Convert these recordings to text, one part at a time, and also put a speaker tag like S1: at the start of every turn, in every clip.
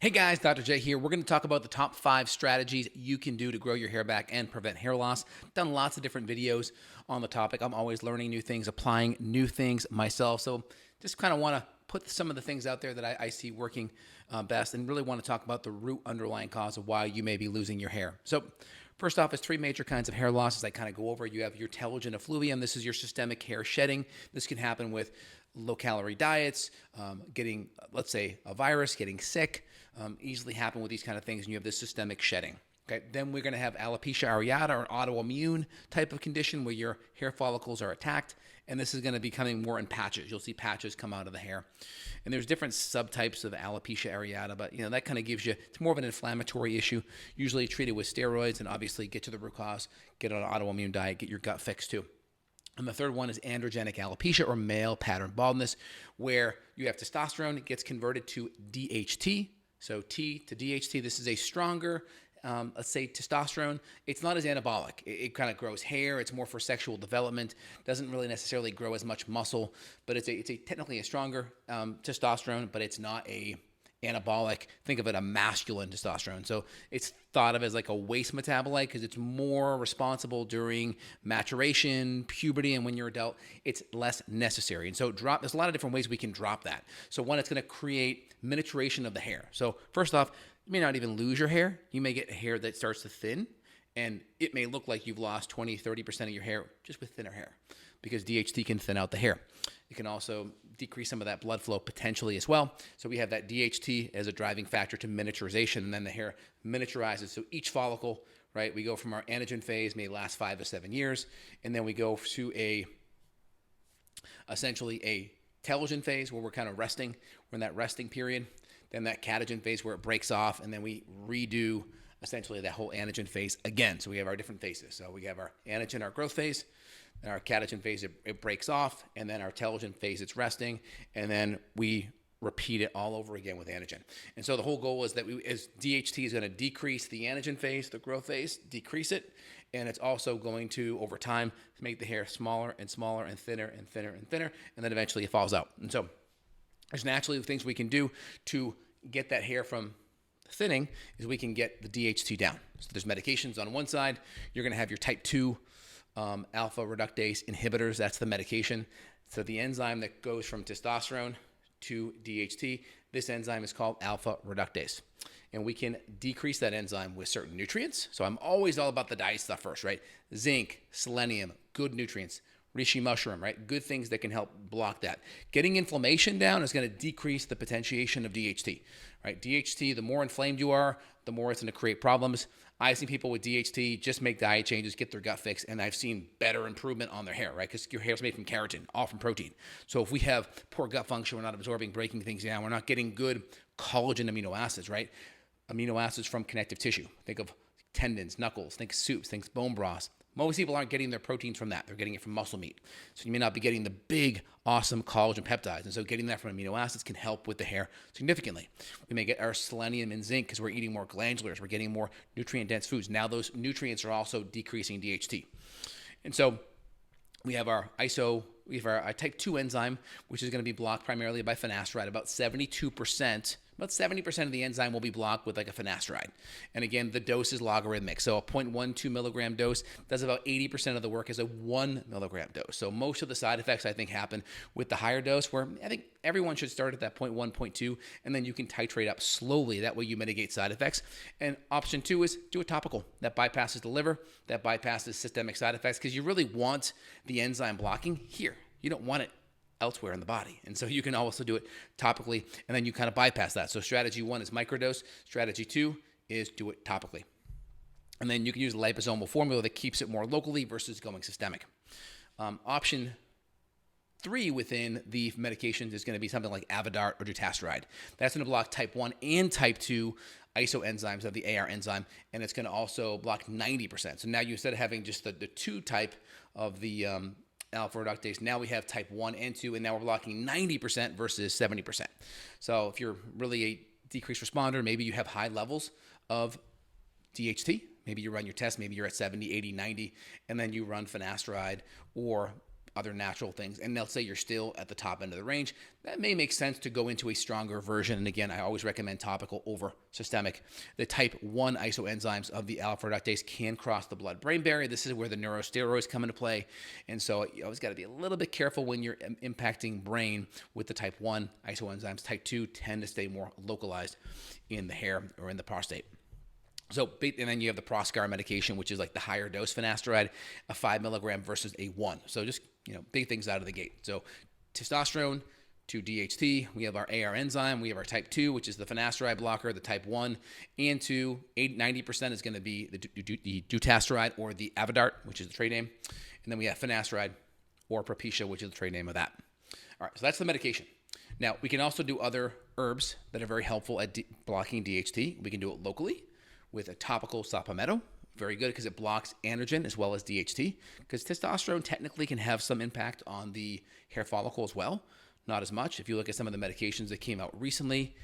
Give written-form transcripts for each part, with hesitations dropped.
S1: Hey guys, Dr. J here. We're going to talk about the top 5 strategies you can do to grow your hair back and prevent hair loss. Done lots of different videos on the topic. I'm always learning new things, applying new things myself. So just kind of want to put some of the things out there that I see working best, and really want to talk about the root underlying cause of why you may be losing your hair. So first off is 3 major kinds of hair loss, as I kind of go over. You have your telogen effluvium. This is your systemic hair shedding. This can happen with low-calorie diets, getting, let's say, a virus, getting sick, easily happen with these kind of things, and you have this systemic shedding. Okay, then we're going to have alopecia areata, or autoimmune type of condition where your hair follicles are attacked, and this is going to be coming more in patches. You'll see patches come out of the hair, and there's different subtypes of alopecia areata, but that kind of gives you, it's more of an inflammatory issue, usually treated with steroids, and obviously get to the root cause, get on an autoimmune diet, get your gut fixed too. And the third one is androgenic alopecia, or male pattern baldness, where you have testosterone, it gets converted to DHT. So T to DHT, this is a stronger, let's say, testosterone. It's not as anabolic. It kind of grows hair. It's more for sexual development. Doesn't really necessarily grow as much muscle, but it's technically a stronger testosterone, but it's not a anabolic. Think of it a masculine testosterone. So it's thought of as like a waste metabolite because it's more responsible during maturation, puberty, and when you're adult, it's less necessary. And so there's a lot of different ways we can drop that. So one, it's going to create miniaturization of the hair. So first off, you may not even lose your hair. You may get hair that starts to thin, and it may look like you've lost 20, 30% of your hair just with thinner hair, because DHT can thin out the hair. It can also decrease some of that blood flow potentially as well. So we have that DHT as a driving factor to miniaturization, and then the hair miniaturizes. So each follicle, right, we go from our anagen phase, may last 5 to 7 years, and then we go to essentially a telogen phase where we're kind of resting. We're in that resting period. Then that catagen phase where it breaks off, and then we redo essentially that whole anagen phase again. So we have our different phases. So we have our anagen, our growth phase. Then our catagen phase, it breaks off, and then our telogen phase, it's resting, and then we repeat it all over again with anagen. And so the whole goal is that DHT is going to decrease the anagen phase, the growth phase, decrease it, and it's also going to, over time, make the hair smaller and smaller and thinner and thinner and thinner, and then eventually it falls out. And so there's naturally things we can do to get that hair from thinning is we can get the DHT down. So there's medications on one side. You're going to have your type 2 alpha reductase inhibitors. That's the medication. So the enzyme that goes from testosterone to DHT, this enzyme is called alpha reductase. And we can decrease that enzyme with certain nutrients. So I'm always all about the diet stuff first, right? Zinc, selenium, good nutrients. Reishi mushroom, right? Good things that can help block that. Getting inflammation down is going to decrease the potentiation of DHT, right? DHT, the more inflamed you are, the more it's going to create problems. I've seen people with DHT just make diet changes, get their gut fixed, and I've seen better improvement on their hair, right? Because your hair is made from keratin, all from protein. So if we have poor gut function, we're not absorbing, breaking things down, we're not getting good collagen amino acids, right? Amino acids from connective tissue. Think of tendons, knuckles, think soups, think bone broths. Most people aren't getting their proteins from that. They're getting it from muscle meat. So you may not be getting the big, awesome collagen peptides. And so getting that from amino acids can help with the hair significantly. We may get our selenium and zinc because we're eating more glandulars. We're getting more nutrient-dense foods. Now those nutrients are also decreasing DHT. And so we have our type 2 enzyme, which is going to be blocked primarily by finasteride. About 70% of the enzyme will be blocked with like a finasteride. And again, the dose is logarithmic. So a 0.12 milligram dose does about 80% of the work as a 1 milligram dose. So most of the side effects, I think, happen with the higher dose, where I think everyone should start at that 0.1, 0.2, and then you can titrate up slowly. That way you mitigate side effects. And option 2 is do a topical. That bypasses the liver, that bypasses systemic side effects, because you really want the enzyme blocking here. You don't want it elsewhere in the body. And so you can also do it topically, and then you kind of bypass that. So strategy 1 is microdose. Strategy 2 is do it topically. And then you can use a liposomal formula that keeps it more locally versus going systemic. Option 3 within the medications is going to be something like Avodart or dutasteride. That's going to block type 1 and type 2 isoenzymes of the AR enzyme, and it's going to also block 90%. So now you, instead of having just the 2 type of the alpha reductase, now we have type 1 and 2, and now we're blocking 90% versus 70%. So if you're really a decreased responder, maybe you have high levels of DHT, maybe you run your test, maybe you're at 70, 80, 90, and then you run finasteride or other natural things, and they'll say you're still at the top end of the range, that may make sense to go into a stronger version. And again, I always recommend topical over systemic. The type 1 isoenzymes of the alpha reductase can cross the blood-brain barrier. This is where the neurosteroids come into play. And so you always got to be a little bit careful when you're impacting brain with the type 1 isoenzymes. Type 2 tend to stay more localized in the hair or in the prostate. So, and then you have the Proscar medication, which is like the higher dose finasteride, a 5 milligram versus a 1. So just, big things out of the gate. So testosterone to DHT, we have our AR enzyme, we have our type 2, which is the finasteride blocker, the type 1, and 90% is going to be the dutasteride or the Avodart, which is the trade name. And then we have finasteride or Propecia, which is the trade name of that. All right, so that's the medication. Now, we can also do other herbs that are very helpful at blocking DHT. We can do it locally with a topical saw palmetto. Very good because it blocks androgen as well as DHT, because testosterone technically can have some impact on the hair follicle as well. Not as much. If you look at some of the medications that came out recently,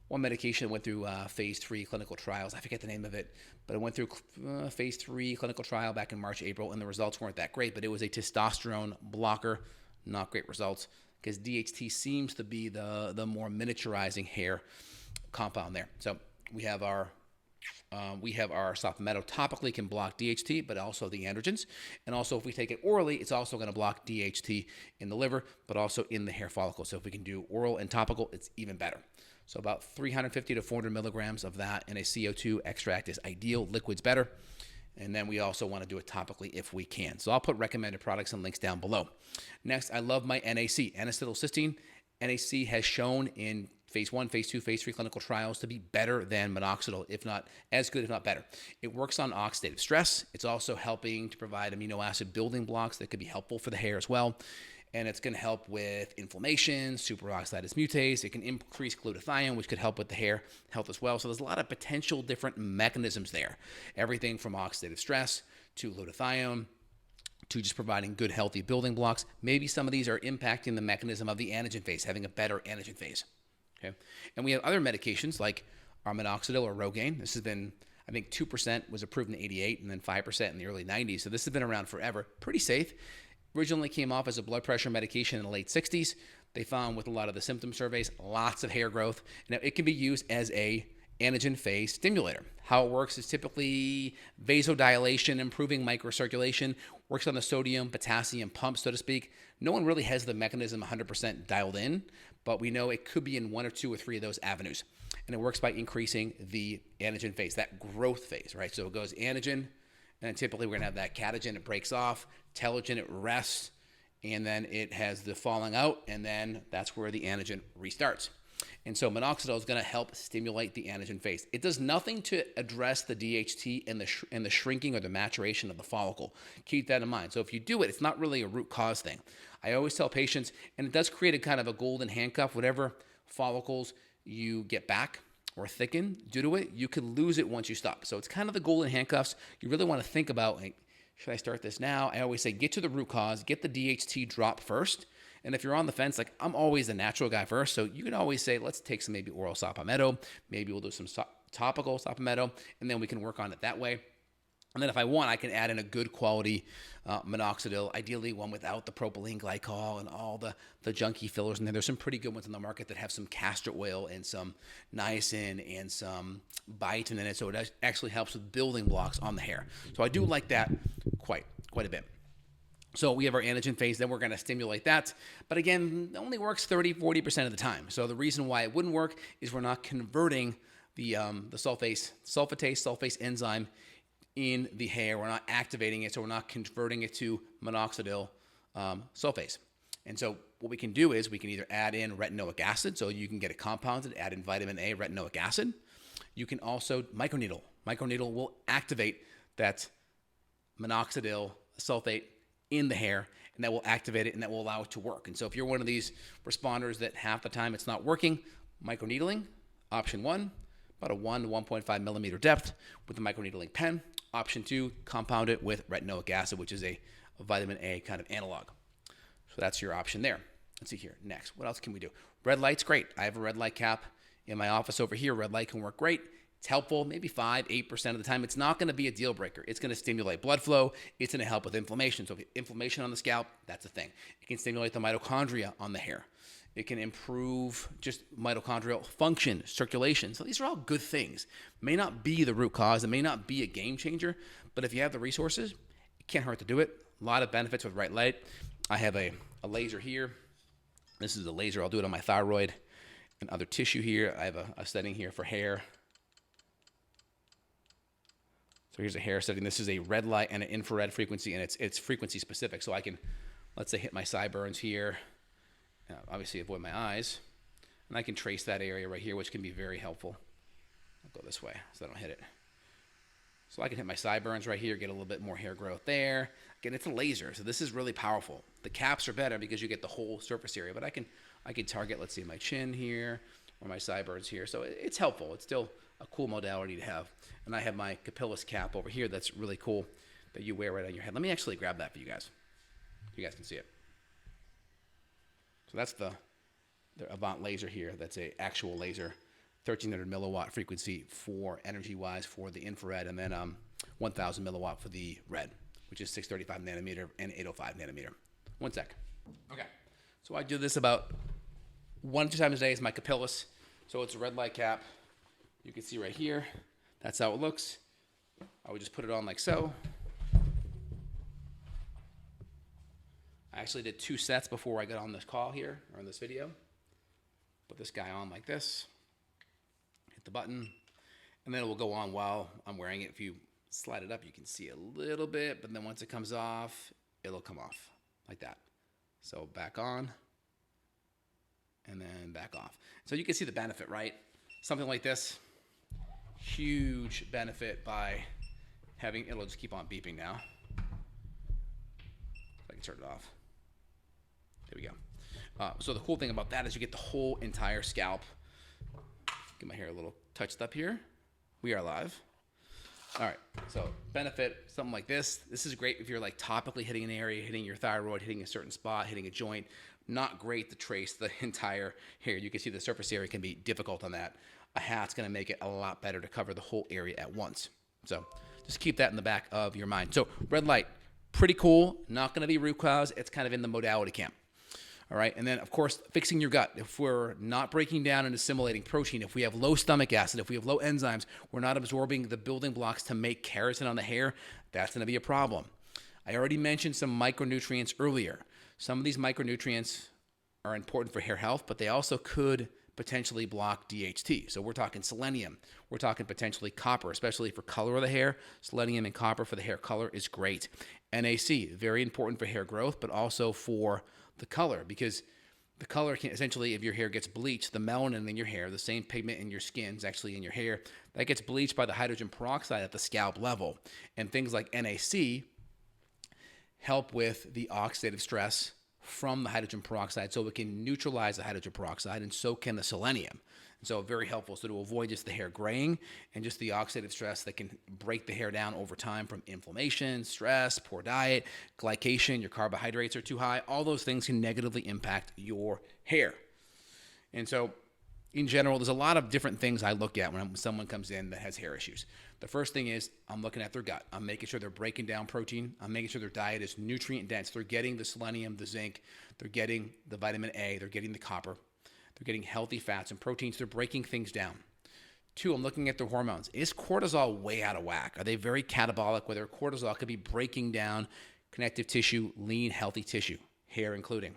S1: one medication went through phase 3 clinical trials. I forget the name of it, but it went through phase 3 clinical trial back in March, April, and the results weren't that great, but it was a testosterone blocker. Not great results because DHT seems to be the more miniaturizing hair compound there. So we have our saw palmetto topically can block DHT, but also the androgens. And also if we take it orally, it's also going to block DHT in the liver, but also in the hair follicle. So if we can do oral and topical, it's even better. So about 350 to 400 milligrams of that in a CO2 extract is ideal. Liquid's better. And then we also want to do it topically if we can. So I'll put recommended products and links down below. Next, I love my NAC, N-acetylcysteine. NAC has shown in phase 1, phase 2, phase 3 clinical trials to be better than minoxidil, if not as good, if not better. It works on oxidative stress. It's also helping to provide amino acid building blocks that could be helpful for the hair as well. And it's going to help with inflammation, superoxidase mutase. It can increase glutathione, which could help with the hair health as well. So there's a lot of potential different mechanisms there. Everything from oxidative stress to glutathione to just providing good, healthy building blocks. Maybe some of these are impacting the mechanism of the anagen phase, having a better anagen phase. Okay. And we have other medications like our minoxidil or Rogaine. This has been, I think 2% was approved in 88 and then 5% in the early 90s. So this has been around forever. Pretty safe. Originally came off as a blood pressure medication in the late 60s. They found with a lot of the symptom surveys, lots of hair growth. Now it can be used as a anagen phase stimulator. How it works is typically vasodilation, improving microcirculation, works on the sodium, potassium pump, so to speak. No one really has the mechanism 100% dialed in, but we know it could be in 1 or 2 or 3 of those avenues. And it works by increasing the anagen phase, that growth phase, right? So it goes anagen, and then typically we're gonna have that catagen, it breaks off, telogen, it rests, and then it has the falling out, and then that's where the anagen restarts. And so minoxidil is going to help stimulate the anagen phase. It does nothing to address the DHT and the shrinking or the maturation of the follicle. Keep that in mind. So if you do it, it's not really a root cause thing. I always tell patients, and it does create a kind of a golden handcuff, whatever follicles you get back or thicken due to it, you could lose it once you stop. So it's kind of the golden handcuffs. You really want to think about, like, should I start this now? I always say get to the root cause, get the DHT drop first. And if you're on the fence, like I'm always the natural guy first. So you can always say, let's take some maybe oral saw palmetto. Maybe we'll do some topical saw palmetto, and then we can work on it that way. And then if I want, I can add in a good quality minoxidil, ideally one without the propylene glycol and all the junky fillers in there. There's some pretty good ones in the market that have some castor oil and some niacin and some biotin in it. So it actually helps with building blocks on the hair. So I do like that quite a bit. So we have our anagen phase, then we're going to stimulate that. But again, it only works 30-40% of the time. So the reason why it wouldn't work is we're not converting the sulfatase enzyme in the hair. We're not activating it, so we're not converting it to minoxidil sulfase. And so what we can do is we can either add in retinoic acid, so you can get it compounded, add in vitamin A, retinoic acid. You can also microneedle. Microneedle will activate that minoxidil sulfate in the hair, and that will activate it and that will allow it to work. And so if you're one of these responders that half the time it's not working, microneedling, option 1, about a 1 to 1.5 millimeter depth with the microneedling pen. Option 2, compound it with retinoic acid, which is a vitamin A kind of analog. So that's your option there. Let's see here. Next, what else can we do? Red light's great. I have a red light cap in my office over here. Red light can work great. It's helpful maybe 5-8% of the time. It's not going to be a deal breaker. It's going to stimulate blood flow. It's going to help with inflammation. So if you have inflammation on the scalp, that's a thing. It can stimulate the mitochondria on the hair. It can improve just mitochondrial function, circulation. So these are all good things. May not be the root cause. It may not be a game changer, but if you have the resources, it can't hurt to do it. A lot of benefits with right light. I have a laser here. This is a laser. I'll do it on my thyroid and other tissue here. I have a setting here for hair. So here's a hair setting. This is a red light and an infrared frequency, and it's frequency specific. So I can, let's say, hit my sideburns here. Obviously avoid my eyes. And I can trace that area right here, which can be very helpful. I'll go this way so I don't hit it. So I can hit my sideburns right here, get a little bit more hair growth there. Again, it's a laser, so this is really powerful. The caps are better because you get the whole surface area, but I can target, let's see, my chin here or my sideburns here. So it's helpful. It's still a cool modality to have. And I have my capillus cap over here that's really cool that you wear right on your head. Let me actually grab that for you guys. You guys can see it. So that's the Avant laser here. That's a actual laser, 1300 milliwatt frequency for energy-wise for the infrared, and then 1000 milliwatt for the red, which is 635 nanometer and 805 nanometer. One sec. Okay. So I do this about 1 to 2 times a day. It's my capillus. So it's a red light cap. You can see right here. That's how it looks. I would just put it on like so. I actually did 2 sets before I got on this call here, or in this video. Put this guy on like this. Hit the button. And then it will go on while I'm wearing it. If you slide it up, you can see a little bit, but then once it comes off, it'll come off like that. So back on, and then back off. So you can see the benefit, right? Something like this, huge benefit by having, it'll just keep on beeping now. I can turn it off. There we go. So the cool thing about that is you get the whole entire scalp. Get my hair a little touched up here. We are live. All right, so benefit, something like this. This is great if you're like topically hitting an area, hitting your thyroid, hitting a certain spot, hitting a joint. Not great to trace the entire hair. You can see the surface area can be difficult on that. A hat's gonna make it a lot better to cover the whole area at once. So just keep that in the back of your mind. So red light, pretty cool. Not gonna be root cause. It's kind of in the modality camp. All right, and then of course, fixing your gut. If we're not breaking down and assimilating protein, if we have low stomach acid, if we have low enzymes, we're not absorbing the building blocks to make keratin on the hair, that's gonna be a problem. I already mentioned some micronutrients earlier. Some of these micronutrients are important for hair health, but they also could potentially block DHT. So we're talking selenium. We're talking potentially copper, especially for color of the hair. Selenium and copper for the hair color is great. NAC, very important for hair growth, but also for the color, because the color can essentially, if your hair gets bleached, the melanin in your hair, the same pigment in your skin is actually in your hair, that gets bleached by the hydrogen peroxide at the scalp level. And things like NAC help with the oxidative stress from the hydrogen peroxide, so it can neutralize the hydrogen peroxide, and so can the selenium. And so very helpful, so to avoid just the hair graying and just the oxidative stress that can break the hair down over time from inflammation, stress, poor diet, glycation, your carbohydrates are too high, all those things can negatively impact your hair. And so in general, there's a lot of different things I look at when someone comes in that has hair issues. The first thing is I'm looking at their gut. I'm making sure they're breaking down protein. I'm making sure their diet is nutrient dense. They're getting the selenium, the zinc, they're getting the vitamin A, they're getting the copper, they're getting healthy fats and proteins. They're breaking things down. 2, I'm looking at their hormones. Is cortisol way out of whack? Are they very catabolic where their cortisol could be breaking down connective tissue, lean, healthy tissue, hair including?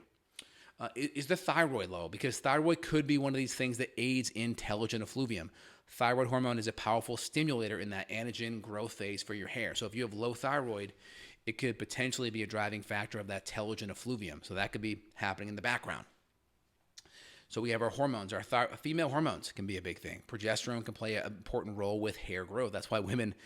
S1: Is the thyroid low? Because thyroid could be one of these things that aids in telogen effluvium. Thyroid hormone is a powerful stimulator in that anagen growth phase for your hair. So if you have low thyroid, it could potentially be a driving factor of that telogen effluvium. So that could be happening in the background. So we have our hormones. Our female hormones can be a big thing. Progesterone can play an important role with hair growth. That's why women,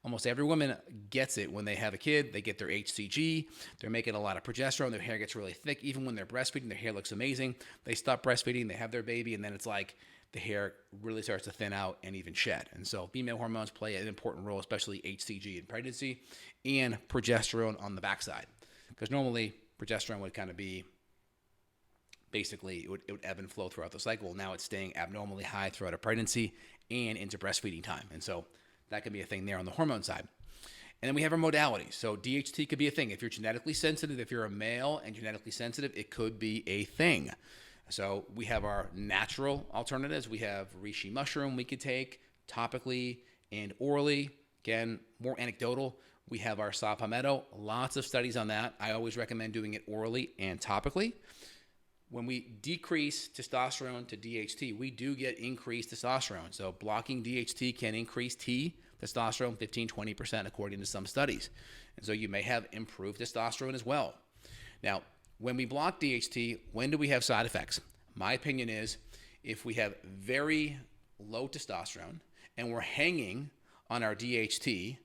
S1: almost every woman gets it when they have a kid. They get their HCG. They're making a lot of progesterone. Their hair gets really thick. Even when they're breastfeeding, their hair looks amazing. They stop breastfeeding. They have their baby, and then it's like the hair really starts to thin out and even shed. And so female hormones play an important role, especially HCG in pregnancy and progesterone on the backside. Because normally progesterone would kind of be basically it would ebb and flow throughout the cycle. Now it's staying abnormally high throughout a pregnancy and into breastfeeding time. And so that could be a thing there on the hormone side. And then we have our modalities. So DHT could be a thing. If you're genetically sensitive, if you're a male and genetically sensitive, it could be a thing. So we have our natural alternatives. We have reishi mushroom we could take topically and orally. Again, more anecdotal. We have our saw palmetto. Lots of studies on that. I always recommend doing it orally and topically. When we decrease testosterone to DHT, we do get increased testosterone. So blocking DHT can increase testosterone 15-20% according to some studies. And so you may have improved testosterone as well. Now, when we block DHT, when do we have side effects? My opinion is if we have very low testosterone and we're hanging on our DHT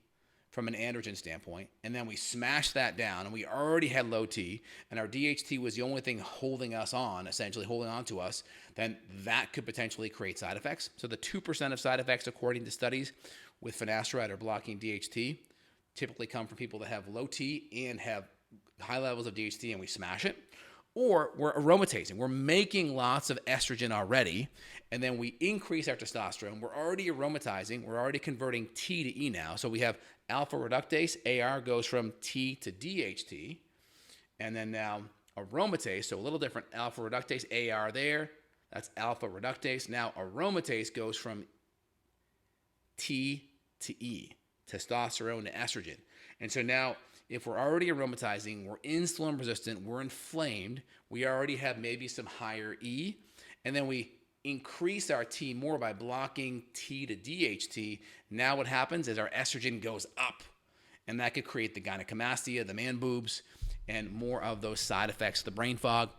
S1: from an androgen standpoint, and then we smash that down and we already had low T and our DHT was the only thing holding us on, essentially holding on to us, then that could potentially create side effects. So the 2% of side effects according to studies with finasteride or blocking DHT typically come from people that have low T and have high levels of DHT and we smash it. Or we're aromatizing. We're making lots of estrogen already, and then we increase our testosterone. We're already aromatizing. We're already converting T to E now. So we have alpha reductase. AR goes from T to DHT. And then now aromatase, so a little different. Alpha reductase, AR there. That's alpha reductase. Now aromatase goes from T to E, testosterone to estrogen. And so now if we're already aromatizing, we're insulin resistant, we're inflamed, we already have maybe some higher E, and then we increase our T more by blocking T to DHT. Now what happens is our estrogen goes up, and that could create the gynecomastia, the man boobs, and more of those side effects, the brain fog.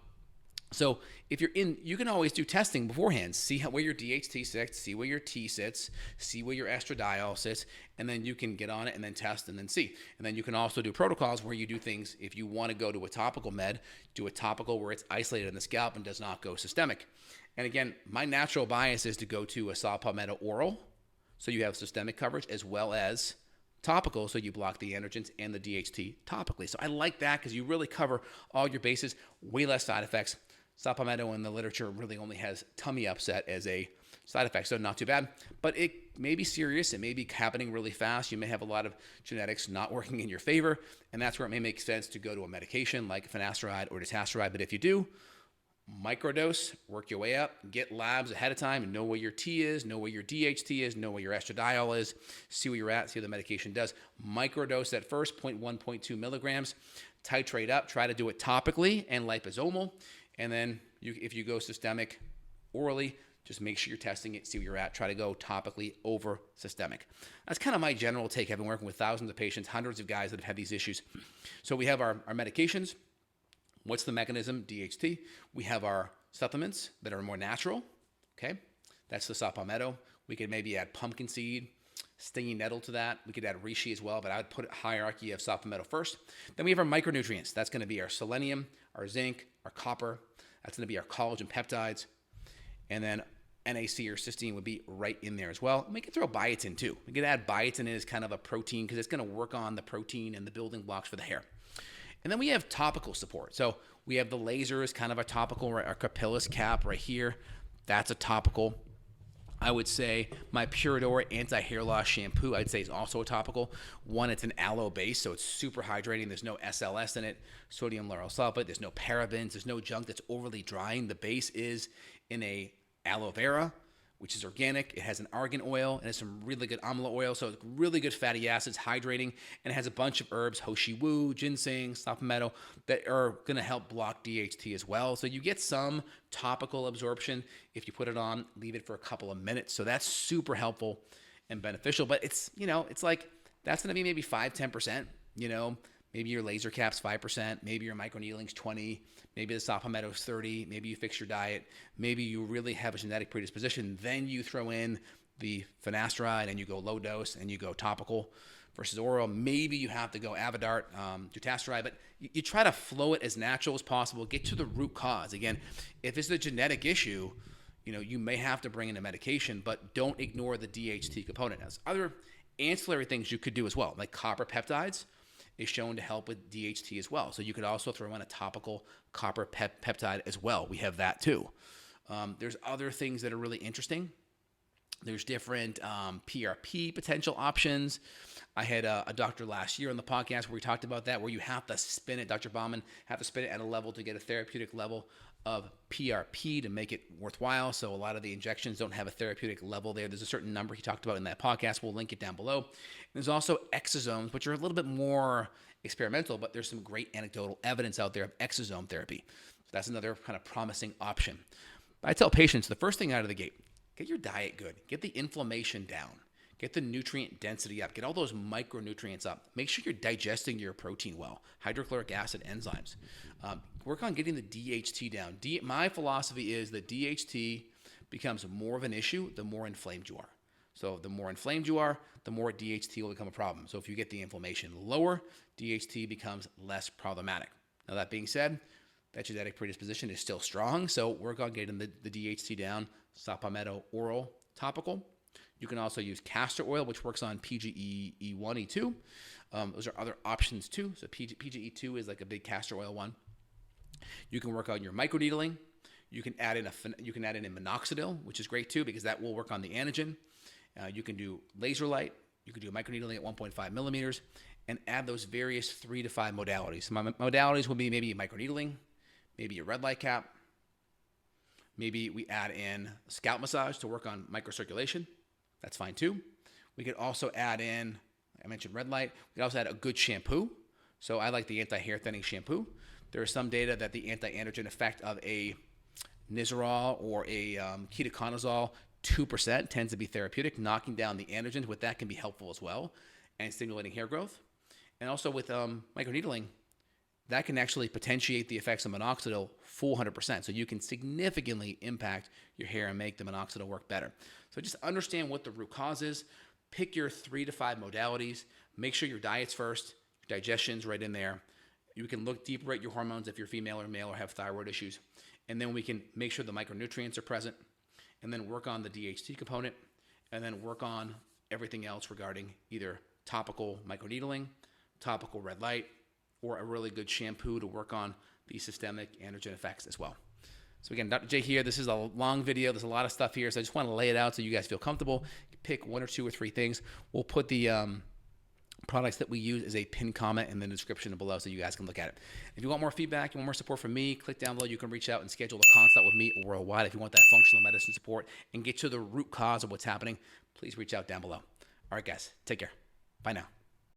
S1: So if you're in, you can always do testing beforehand. See where your DHT sits, see where your T sits, see where your estradiol sits, and then you can get on it and then test and then see. And then you can also do protocols where you do things, if you want to go to a topical med, do a topical where it's isolated in the scalp and does not go systemic. And again, my natural bias is to go to a saw palmetto oral, so you have systemic coverage, as well as topical, so you block the androgens and the DHT topically. So I like that because you really cover all your bases, way less side effects. Saw palmetto in the literature really only has tummy upset as a side effect, so not too bad. But it may be serious. It may be happening really fast. You may have a lot of genetics not working in your favor, and that's where it may make sense to go to a medication like finasteride or dutasteride. But if you do, microdose, work your way up, get labs ahead of time, and know where your T is, know where your DHT is, know where your estradiol is, see where you're at, see what the medication does. Microdose at first, 0.1, 0.2 milligrams. Titrate up, try to do it topically and liposomal. And then if you go systemic orally, just make sure you're testing it, see where you're at. Try to go topically over systemic. That's kind of my general take. I've been working with thousands of patients, hundreds of guys that have had these issues. So we have our medications. What's the mechanism? DHT. We have our supplements that are more natural. Okay, that's the saw palmetto. We could maybe add pumpkin seed, stinging nettle to that. We could add reishi as well, but I would put a hierarchy of saw palmetto first. Then we have our micronutrients. That's going to be our selenium, our zinc, our copper. That's going to be our collagen peptides. And then NAC or cysteine would be right in there as well. We could throw biotin too. We could add biotin in as kind of a protein because it's going to work on the protein and the building blocks for the hair. And then we have topical support. So we have the laser as kind of a topical, our Capillus cap right here. That's a topical. I would say my Purador anti-hair loss shampoo, I'd say is also a topical. One, it's an aloe base, so it's super hydrating. There's no SLS in it, sodium lauryl sulfate. There's no parabens. There's no junk that's overly drying. The base is in a aloe vera, which is organic. It has an argan oil and it's some really good amla oil, so it's really good fatty acids, hydrating, and it has a bunch of herbs, hoshi wu, ginseng, saw palmetto, that are going to help block DHT as well. So you get some topical absorption if you put it on, leave it for a couple of minutes. So that's super helpful and beneficial. But it's, it's like that's going to be maybe 5-10%, Maybe your laser cap's 5%, maybe your microneedling's 20%, maybe the saw palmetto's 30%, maybe you fix your diet, maybe you really have a genetic predisposition, then you throw in the finasteride and you go low dose and you go topical versus oral. Maybe you have to go Avodart, dutasteride, but you try to flow it as natural as possible, get to the root cause. Again, if it's a genetic issue, you may have to bring in a medication, but don't ignore the DHT component. There's other ancillary things you could do as well, like copper peptides. is shown to help with DHT as well. So you could also throw in a topical copper peptide as well. We have that too. There's other things that are really interesting. There's different PRP potential options. I had a doctor last year on the podcast where we talked about that, where you have to spin it, Dr. Bauman, have to spin it at a level to get a therapeutic level of PRP to make it worthwhile. So a lot of the injections don't have a therapeutic level there. There's a certain number he talked about in that podcast. We'll link it down below. And there's also exosomes, which are a little bit more experimental, but there's some great anecdotal evidence out there of exosome therapy. So that's another kind of promising option. But I tell patients, the first thing out of the gate, get your diet good. Get the inflammation down. Get the nutrient density up. Get all those micronutrients up. Make sure you're digesting your protein well. Hydrochloric acid enzymes. Work on getting the DHT down. My philosophy is that DHT becomes more of an issue the more inflamed you are. So the more inflamed you are, the more DHT will become a problem. So if you get the inflammation lower, DHT becomes less problematic. Now that being said, that genetic predisposition is still strong. So work on getting the DHT down. Palmetto oral topical. You can also use castor oil, which works on PGE E1, E2. Those are other options too. So PGE2 is like a big castor oil one. You can work on your microneedling. You can add in minoxidil, which is great too because that will work on the antigen. You can do laser light. You can do microneedling at 1.5 millimeters, and add those various 3 to 5 modalities. So my modalities will be maybe microneedling, maybe a red light cap. Maybe we add in scalp massage to work on microcirculation. That's fine too. We could also add in, I mentioned red light. We could also add a good shampoo. So I like the anti-hair thinning shampoo. There is some data that the anti-androgen effect of a Nizoral or a ketoconazole 2% tends to be therapeutic. Knocking down the androgens with that can be helpful as well, and stimulating hair growth. And also with microneedling, that can actually potentiate the effects of minoxidil 400%. So you can significantly impact your hair and make the minoxidil work better. So just understand what the root cause is. Pick your 3 to 5 modalities. Make sure your diet's first, your digestion's right in there. You can look deeper at your hormones if you're female or male or have thyroid issues. And then we can make sure the micronutrients are present, and then work on the DHT component, and then work on everything else regarding either topical microneedling, topical red light, or a really good shampoo to work on the systemic androgen effects as well. So again, Dr. J here. This is a long video. There's a lot of stuff here, so I just want to lay it out so you guys feel comfortable. Pick 1 or 2 or 3 things. We'll put the products that we use as a pinned comment in the description below so you guys can look at it. If you want more feedback, you want more support from me, click down below. You can reach out and schedule a consult with me worldwide. If you want that functional medicine support and get to the root cause of what's happening, please reach out down below. All right, guys, take care. Bye now.